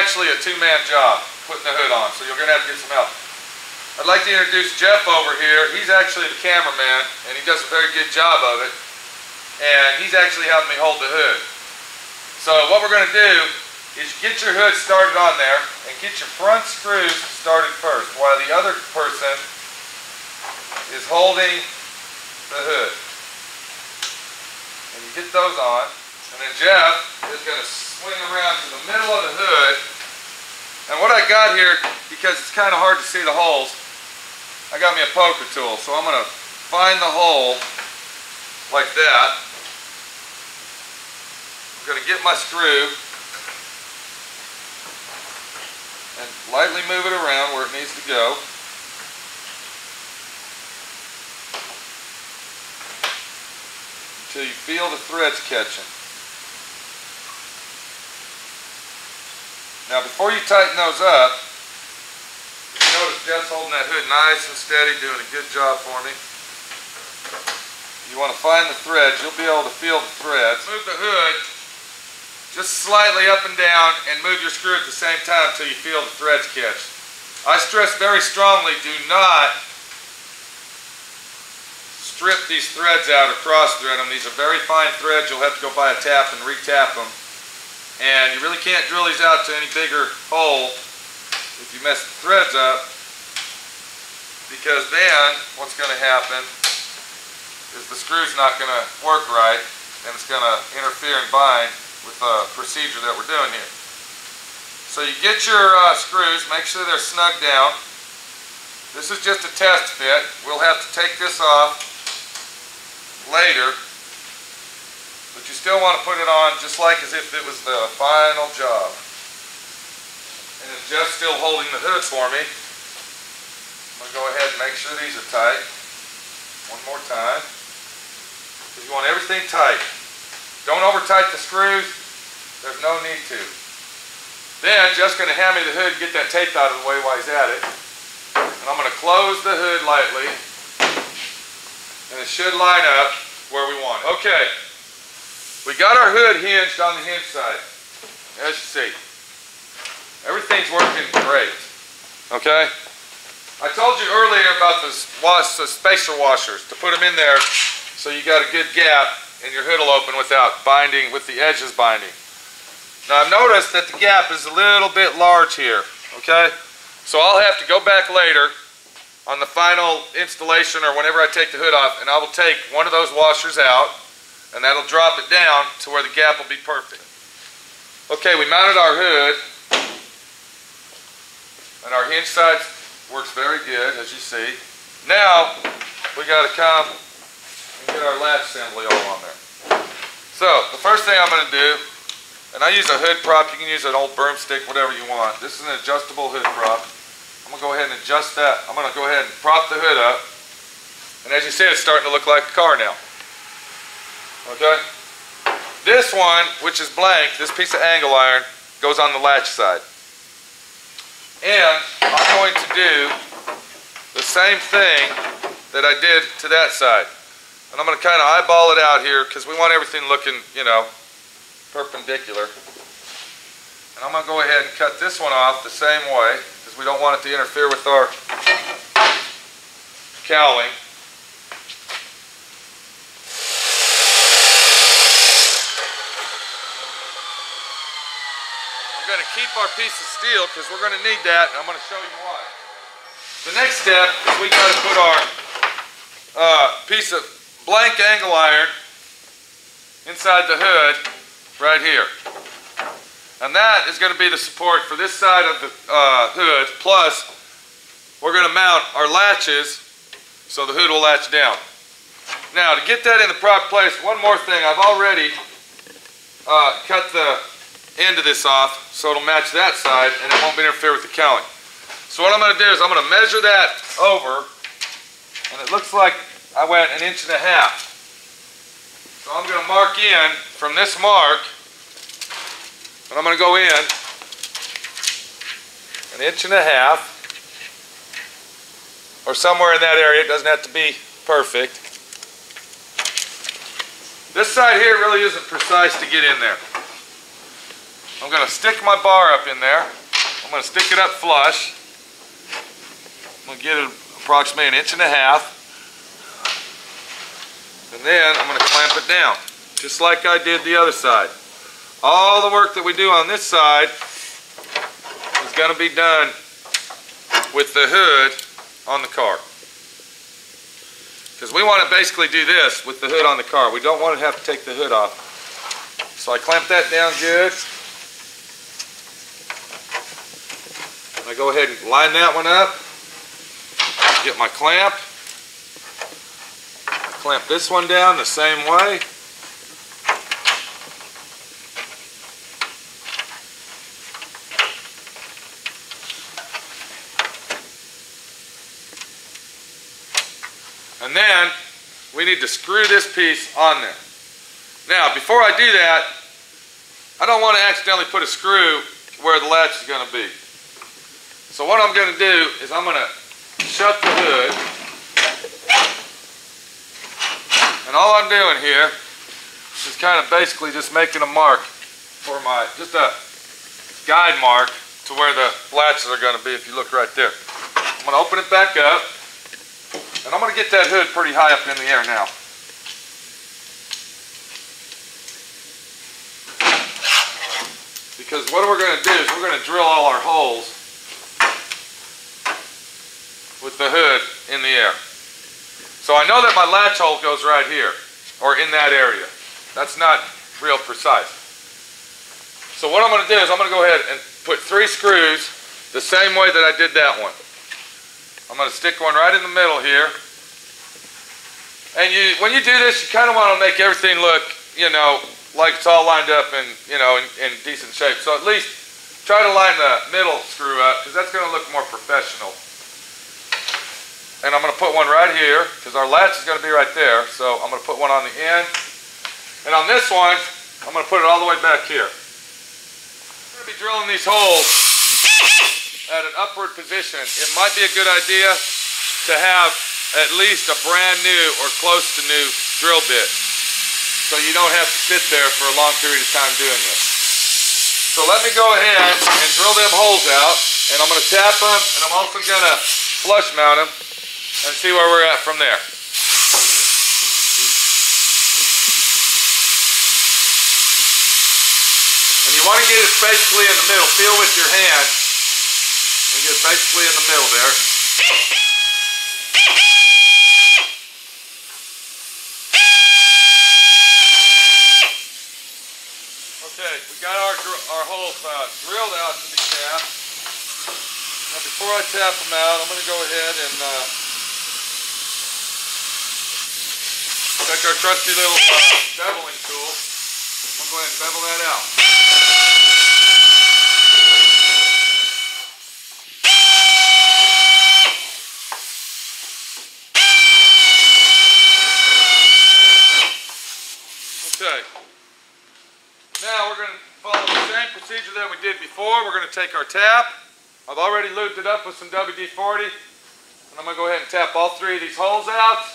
actually a two-man job, putting the hood on, so you're going to have to get some help. I'd like to introduce Jeff over here. He's actually the cameraman, and he does a very good job of it. And he's actually helping me hold the hood. So what we're going to do is get your hood started on there and get your front screws started first while the other person is holding the hood. And you get those on, and then Jeff is going to swing around to the middle of the hood. And what I got here, because it's kind of hard to see the holes, I got me a poker tool, so I'm going to find the hole like that. I'm going to get my screw and lightly move it around where it needs to go. Until you feel the threads catching. Now before you tighten those up, notice Jeff's holding that hood nice and steady, doing a good job for me. You want to find the threads. You'll be able to feel the threads. Move the hood just slightly up and down and move your screw at the same time until you feel the threads catch. I stress very strongly, do not strip these threads out or cross thread them. These are very fine threads. You'll have to go buy a tap and re-tap them. And you really can't drill these out to any bigger hole if you mess the threads up, because then what's going to happen is the screw's not going to work right, and it's going to interfere and bind with the procedure that we're doing here. So you get your screws, make sure they're snug down. This is just a test fit. We'll have to take this off later, but you still want to put it on just like as if it was the final job. And if Jeff's still holding the hood for me, I'm going to go ahead and make sure these are tight. One more time. Because you want everything tight. Don't over tight the screws. There's no need to. Then Jeff's going to hand me the hood and get that tape out of the way while he's at it. And I'm going to close the hood lightly. And it should line up where we want it. Okay. We got our hood hinged on the hinge side. As you see. Everything's working great, okay? I told you earlier about the spacer washers, to put them in there so you got a good gap and your hood will open without binding, with the edges binding. Now I've noticed that the gap is a little bit large here, okay? So I'll have to go back later on the final installation or whenever I take the hood off, and I will take one of those washers out and that'll drop it down to where the gap will be perfect. Okay, we mounted our hood. And our hinge side works very good, as you see. Now, we got to come and get our latch assembly all on there. So, the first thing I'm going to do, and I use a hood prop, you can use an old broomstick, whatever you want. This is an adjustable hood prop. I'm going to go ahead and adjust that. I'm going to go ahead and prop the hood up. And as you see, it's starting to look like a car now. Okay? This one, which is blank, this piece of angle iron, goes on the latch side. And I'm going to do the same thing that I did to that side. And I'm going to kind of eyeball it out here because we want everything looking, you know, perpendicular. And I'm going to go ahead and cut this one off the same way because we don't want it to interfere with our cowling. Going to keep our piece of steel because we're going to need that, and I'm going to show you why. The next step is we got to put our piece of blank angle iron inside the hood right here, and that is going to be the support for this side of the hood. Plus, we're going to mount our latches so the hood will latch down. Now, to get that in the proper place, one more thing. I've already cut the end of this off so it'll match that side and it won't interfere with the cowling. So what I'm going to do is I'm going to measure that over, and it looks like I went 1.5 inches. So I'm going to mark in from this mark, and I'm going to go in 1.5 inches or somewhere in that area. It doesn't have to be perfect. This side here really isn't precise to get in there. I'm going to stick my bar up in there. I'm going to stick it up flush. I'm going to get it approximately 1.5 inches. And then I'm going to clamp it down, just like I did the other side. All the work that we do on this side is going to be done with the hood on the car. Because we want to basically do this with the hood on the car. We don't want to have to take the hood off. So I clamp that down good. I go ahead and line that one up. Get my clamp. Clamp this one down the same way. And then we need to screw this piece on there. Now, before I do that, I don't want to accidentally put a screw where the latch is going to be. So what I'm going to do is I'm going to shut the hood. And all I'm doing here is kind of basically just making a mark for just a guide mark to where the latches are going to be if you look right there. I'm going to open it back up. And I'm going to get that hood pretty high up in the air now. Because what we're going to do is we're going to drill all our holes with the hood in the air. So I know that my latch hole goes right here, or in that area. That's not real precise. So what I'm going to do is I'm going to go ahead and put 3 screws the same way that I did that one. I'm going to stick one right in the middle here. And when you do this, you kind of want to make everything look, like it's all lined up and, in decent shape. So at least try to line the middle screw up, because that's going to look more professional. And I'm going to put one right here, because our latch is going to be right there. So I'm going to put one on the end. And on this one, I'm going to put it all the way back here. I'm going to be drilling these holes at an upward position. It might be a good idea to have at least a brand new or close to new drill bit, so you don't have to sit there for a long period of time doing this. So let me go ahead and drill them holes out, and I'm going to tap them, and I'm also going to flush mount them and see where we're at from there. And you want to get it basically in the middle. Feel with your hand. And get it basically in the middle there. Okay, we got our holes drilled out to be tapped. Now before I tap them out, I'm going to go ahead and take our trusty little beveling tool. I'm going to go ahead and bevel that out. Okay. Now we're going to follow the same procedure that we did before. We're going to take our tap. I've already lubed it up with some WD-40. And I'm going to go ahead and tap all 3 of these holes out.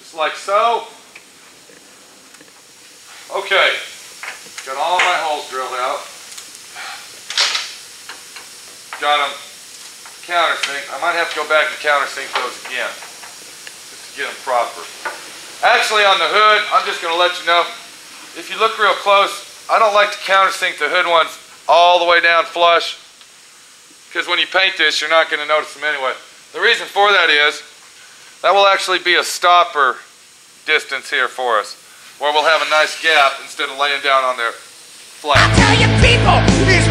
Just like so. Okay. Got all my holes drilled out. Got them countersink. I might have to go back and countersink those again, just to get them proper. Actually, on the hood, I'm just going to let you know, if you look real close, I don't like to countersink the hood ones all the way down flush, because when you paint this, you're not going to notice them anyway. The reason for that is, that will actually be a stopper distance here for us, where we'll have a nice gap instead of laying down on there flat. I tell you people, these